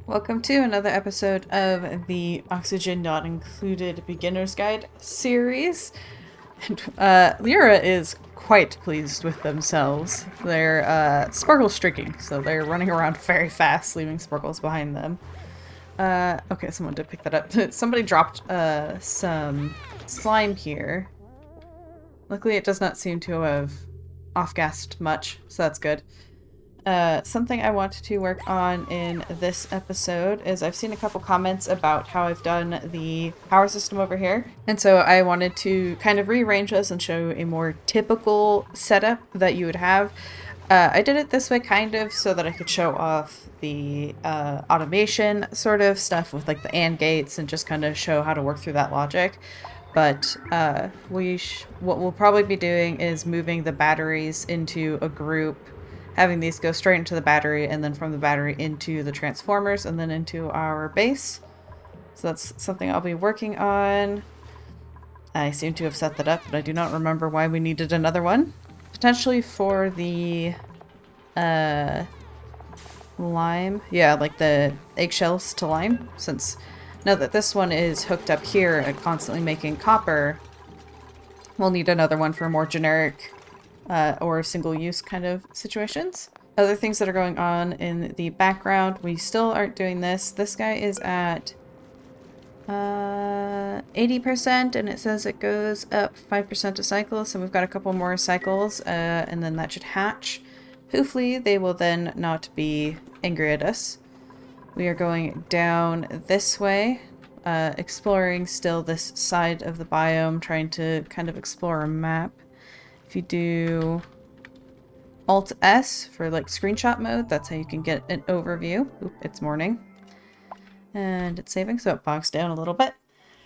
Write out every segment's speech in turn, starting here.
Welcome to another episode of the Oxygen Not Included Beginner's Guide series. And Lyra is quite pleased with themselves. They're sparkle streaking, so they're running around very fast, leaving sparkles behind them. Okay, someone did pick that up. Somebody dropped some slime here. Luckily it does not seem to have off-gassed much, so that's good. Something I want to work on in this episode is I've seen a couple comments about how I've done the power system over here. And so I wanted to kind of rearrange this and show a more typical setup that you would have. I did it this way kind of so that I could show off the automation sort of stuff with like the AND gates and just kind of show how to work through that logic. But what we'll probably be doing is moving the batteries into a group, having these go straight into the battery, and then from the battery into the transformers, and then into our base. So that's something I'll be working on. I seem to have set that up, but I do not remember why we needed another one. Potentially for the lime. Yeah, like the eggshells to lime. Since now that this one is hooked up here and constantly making copper, we'll need another one for more generic or single-use kind of situations. Other things that are going on in the background, we still aren't doing this. This guy is at 80%, and it says it goes up 5% a cycle, so we've got a couple more cycles, and then that should hatch. Hopefully they will then not be angry at us. We are going down this way, exploring still this side of the biome, trying to kind of explore a map. If you do Alt-S for like screenshot mode, that's how you can get an overview. Oop, it's morning. And it's saving, so it bogs down a little bit.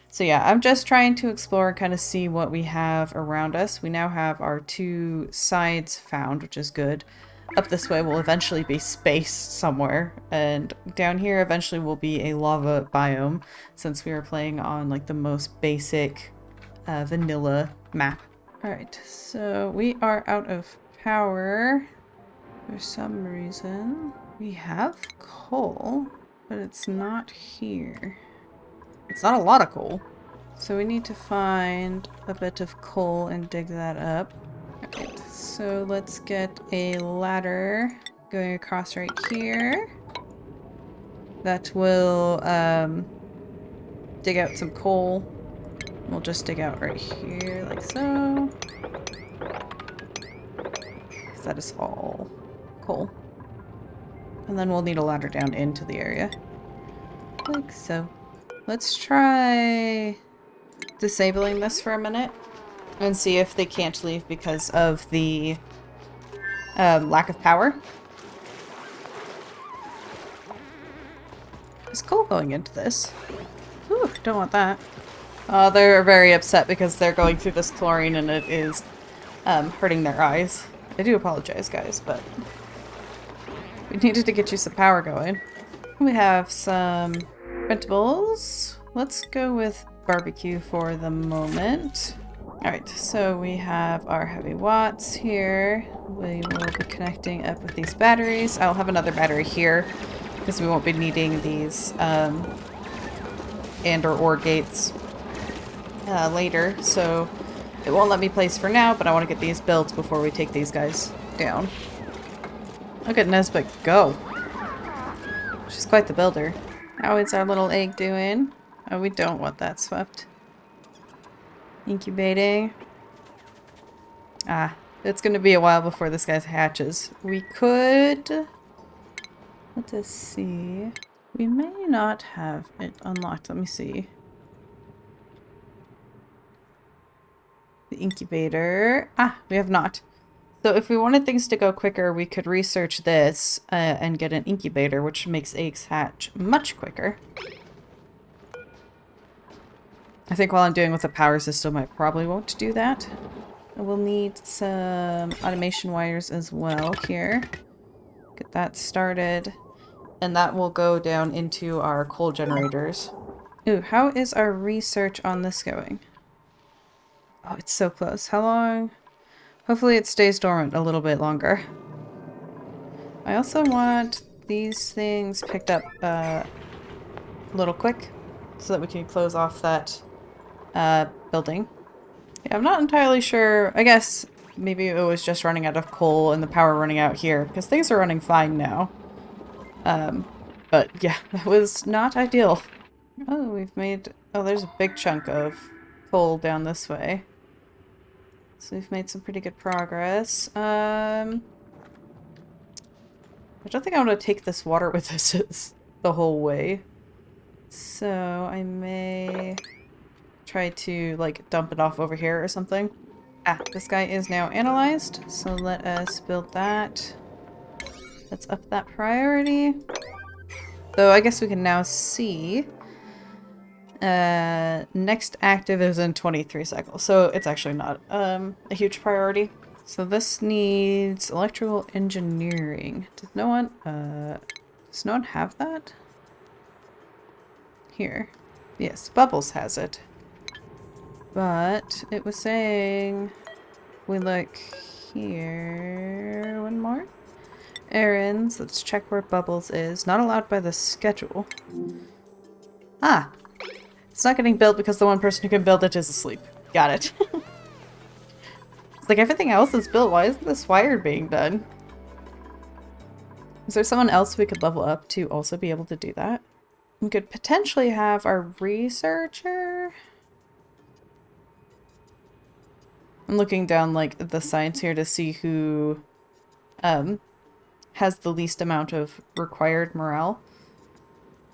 So yeah, I'm just trying to explore and kind of see what we have around us. We now have our two sides found, which is good. Up this way will eventually be space somewhere, and down here eventually will be a lava biome, since we are playing on like the most basic vanilla map. Alright, so we are out of power for some reason. We have coal, but it's not here. It's not a lot of coal. So we need to find a bit of coal and dig that up. Alright, so let's get a ladder going across right here. That will dig out some coal. We'll just dig out right here, like so. That is all coal. And then we'll need a ladder down into the area. Like so. Let's try disabling this for a minute and see if they can't leave because of the lack of power. Is coal going into this? Ooh, don't want that. They're very upset because they're going through this chlorine and it is hurting their eyes. I do apologize, guys, but we needed to get you some power going. We have some printables. Let's go with barbecue for the moment. Alright, so we have our heavy watts here. We will be connecting up with these batteries. I'll have another battery here because we won't be needing these and or OR gates later, so it won't let me place for now, but I want to get these built before we take these guys down. Look at Nesbit go. She's quite the builder. How is our little egg doing? Oh, we don't want that swept. Incubating. Ah, it's going to be a while before this guy hatches. We could... Let us see. We may not have it unlocked. Let me see. The incubator. Ah, we have not. So if we wanted things to go quicker, we could research this and get an incubator, which makes eggs hatch much quicker. I think while I'm doing with the power system, I probably won't do that. We'll need some automation wires as well here. Get that started. And that will go down into our coal generators. Ooh, how is our research on this going? Oh, it's so close. How long? Hopefully it stays dormant a little bit longer. I also want these things picked up a little quick so that we can close off that building. Yeah, I'm not entirely sure. I guess maybe it was just running out of coal and the power running out here, because things are running fine now. But yeah, that was not ideal. Oh, we've made... Oh, there's a big chunk of coal down this way. So we've made some pretty good progress. I don't think I want to take this water with us the whole way. So I may try to, like, dump it off over here or something. Ah, this guy is now analyzed, so let us build that. Let's up that priority. Though I guess we can now see next active is in 23 cycles, so it's actually not a huge priority. So this needs electrical engineering. Does no one have that? Here. Yes, Bubbles has it. But it was saying if we look here, one more. Errands, let's check where Bubbles is. Not allowed by the schedule. Ah! It's not getting built because the one person who can build it is asleep. Got it. It's like everything else is built. Why isn't this wire being done? Is there someone else we could level up to also be able to do that? We could potentially have our researcher. I'm looking down like the science here to see who has the least amount of required morale.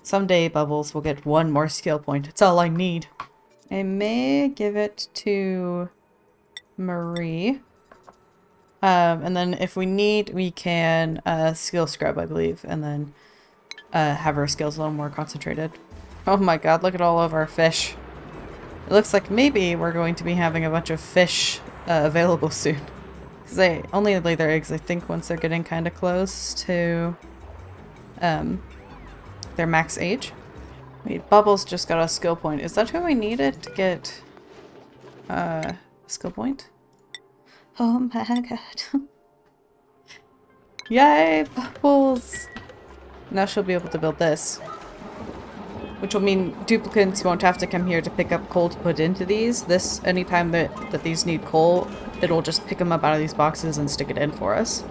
Someday Bubbles will get one more skill point. It's all I need. I may give it to Marie. And then if we need, we can skill scrub, I believe, and then have our skills a little more concentrated. Oh my god, look at all of our fish. It looks like maybe we're going to be having a bunch of fish available soon. Because they only lay their eggs, I think, once they're getting kind of close to their max age. Wait, Bubbles just got a skill point. Is that who we needed to get a skill point? Oh my god. Yay, Bubbles! Now she'll be able to build this. Which will mean duplicants won't have to come here to pick up coal to put into these. This, anytime that these need coal, it'll just pick them up out of these boxes and stick it in for us.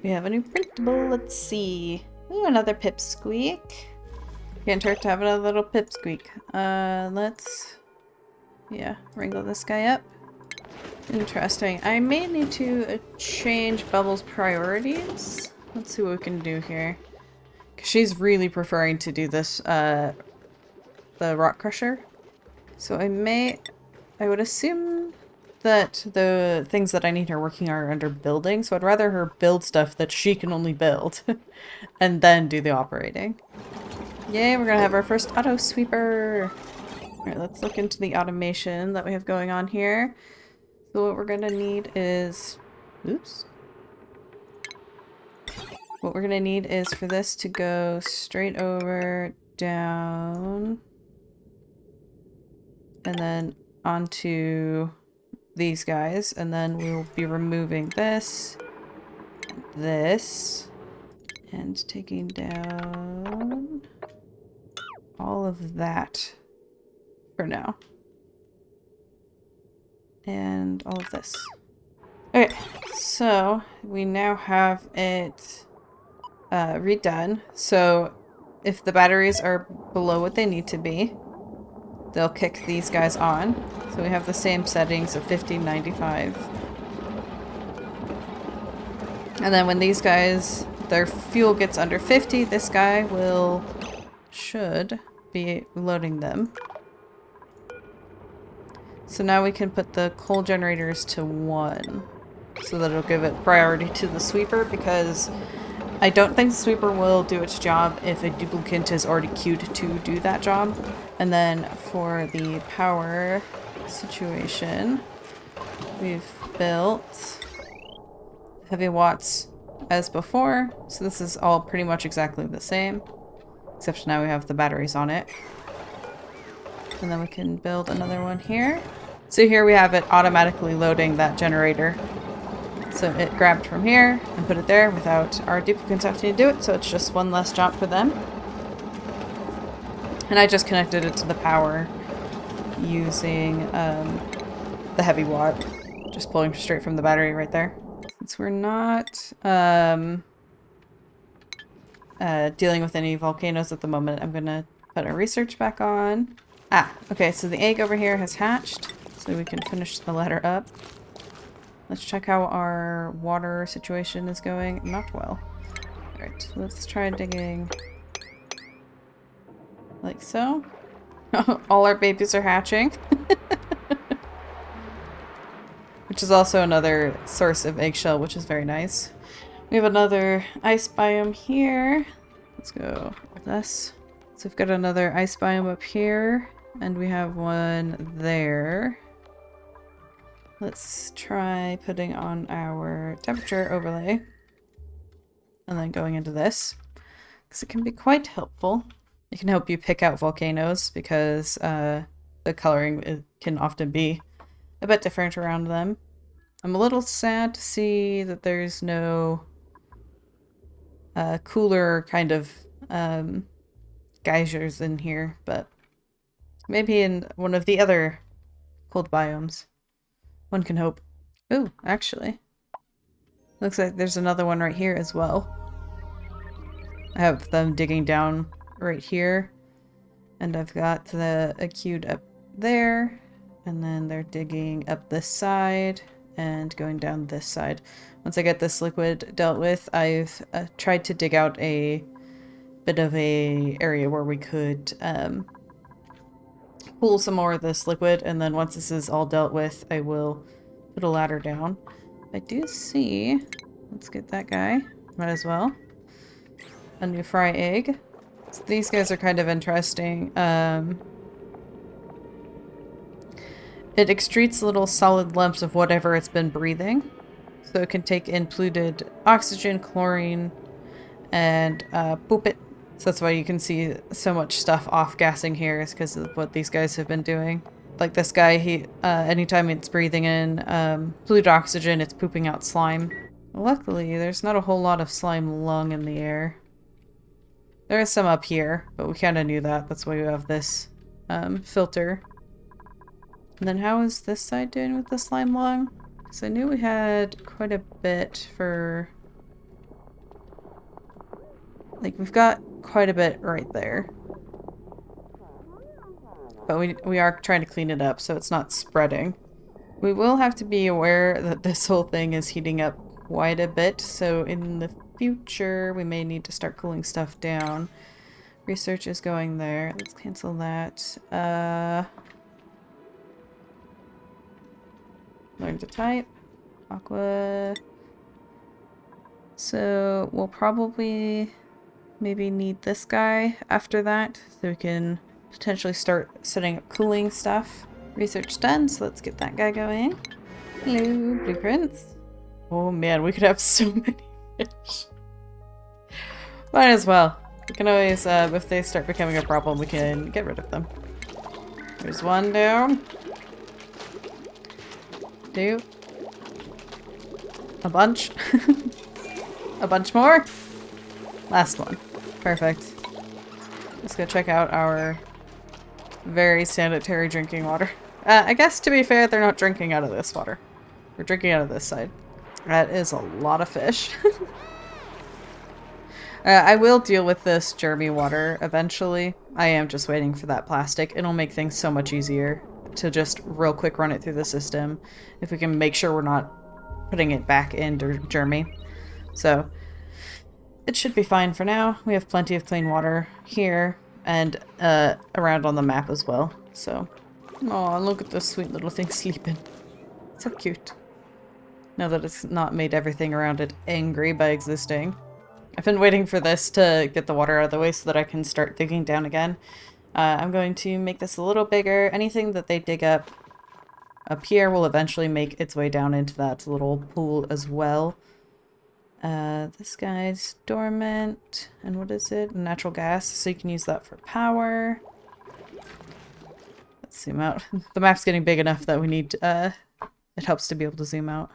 We have a new printable. Let's see. Ooh, another pipsqueak. Can't hurt to have another little pipsqueak. Let's... yeah, wrangle this guy up. Interesting. I may need to change Bubbles' priorities. Let's see what we can do here. She's really preferring to do this, the rock crusher. So I would assume that the things that I need her working are under building, so I'd rather her build stuff that she can only build, and then do the operating. Yay, we're gonna have our first auto sweeper! Alright, let's look into the automation that we have going on here. So what we're gonna need is... oops. What we're gonna need is for this to go straight over, down, and then onto these guys, and then we'll be removing this, and taking down all of that for now. And all of this. Okay, so we now have it redone. So if the batteries are below what they need to be, they'll kick these guys on. So we have the same settings of 50, 95. And then when these guys, their fuel gets under 50, this guy should be loading them. So now we can put the coal generators to 1. So that it'll give it priority to the sweeper, because I don't think the sweeper will do its job if a duplicant is already queued to do that job. And then for the power situation, we've built heavy watts as before. So this is all pretty much exactly the same, except now we have the batteries on it. And then we can build another one here. So here we have it automatically loading that generator. So it grabbed from here and put it there without our duplicants having to do it, so it's just one less job for them. And I just connected it to the power using the heavy watt, just pulling straight from the battery right there. Since we're not dealing with any volcanoes at the moment, I'm gonna put our research back on. Ah, okay, so the egg over here has hatched, so we can finish the ladder up. Let's check how our water situation is going. Not well. Alright, let's try digging like so. All our babies are hatching. Which is also another source of eggshell, which is very nice. We have another ice biome here. Let's go with this. So we've got another ice biome up here, and we have one there. Let's try putting on our temperature overlay, and then going into this, because it can be quite helpful. It can help you pick out volcanoes, because the coloring can often be a bit different around them. I'm a little sad to see that there's no cooler kind of geysers in here, but maybe in one of the other cold biomes. One can hope. Ooh, actually. Looks like there's another one right here as well. I have them digging down right here, and I've got the acute up there, and then they're digging up this side and going down this side. Once I get this liquid dealt with, I've tried to dig out a bit of a area where we could pull some more of this liquid, and then once this is all dealt with, I will put a ladder down. I do see, let's get that guy, might as well, a new fry egg. So these guys are kind of interesting. It excretes little solid lumps of whatever it's been breathing. So it can take in polluted oxygen, chlorine, and poop it. So that's why you can see so much stuff off-gassing here, is because of what these guys have been doing. Like this guy, he anytime it's breathing in polluted oxygen, it's pooping out slime. Luckily, there's not a whole lot of slime lung in the air. There is some up here, but we kind of knew that. That's why we have this filter. And then how is this side doing with the slime lung? Because I knew we had quite a bit for... Like, we've got quite a bit right there. But we are trying to clean it up so it's not spreading. We will have to be aware that this whole thing is heating up quite a bit, so in the future we may need to start cooling stuff down. Research is going there. Let's cancel that. Learn to type. Aqua. So we'll probably maybe need this guy after that, so we can potentially start setting up cooling stuff. Research done, so let's get that guy going. Hello, blueprints. Oh man, we could have so many fish. Might as well. We can always, if they start becoming a problem, we can get rid of them. There's one down. Two. A bunch. A bunch more. Last one. Perfect. Let's go check out our very sanitary drinking water. I guess, to be fair, they're not drinking out of this water. We're drinking out of this side. That is a lot of fish. I will deal with this germy water eventually. I am just waiting for that plastic. It'll make things so much easier to just real quick run it through the system if we can make sure we're not putting it back into germy. So it should be fine for now. We have plenty of clean water here and around on the map as well. So, oh, look at this sweet little thing sleeping. So cute. Now that it's not made everything around it angry by existing. I've been waiting for this to get the water out of the way so that I can start digging down again. I'm going to make this a little bigger. Anything that they dig up here will eventually make its way down into that little pool as well. This guy's dormant. And what is it? Natural gas. So you can use that for power. Let's zoom out. The map's getting big enough that we need... it helps to be able to zoom out.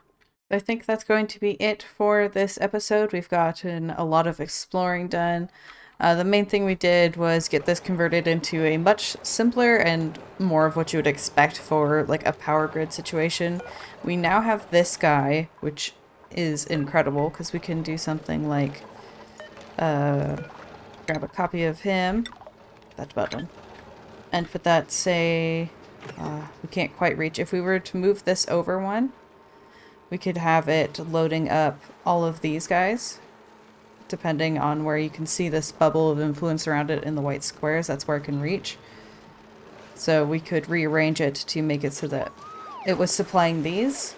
I think that's going to be it for this episode. We've gotten a lot of exploring done. The main thing we did was get this converted into a much simpler and more of what you would expect for like a power grid situation. We now have this guy, which is incredible because we can do something like grab a copy of him, that button, and put that, say, we can't quite reach. If we were to move this over one, we could have it loading up all of these guys. Depending on where you can see this bubble of influence around it in the white squares, that's where it can reach. So we could rearrange it to make it so that it was supplying these.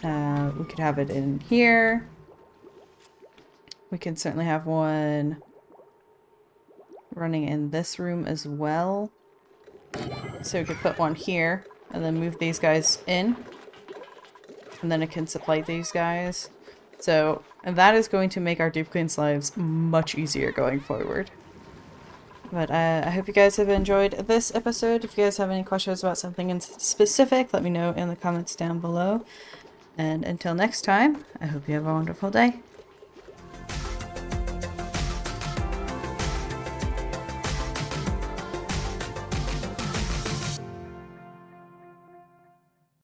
We could have it in here. We can certainly have one running in this room as well. So we could put one here and then move these guys in. And then it can supply these guys. So, and that is going to make our Duplicants' lives much easier going forward. But I hope you guys have enjoyed this episode. If you guys have any questions about something in specific, let me know in the comments down below. And until next time, I hope you have a wonderful day.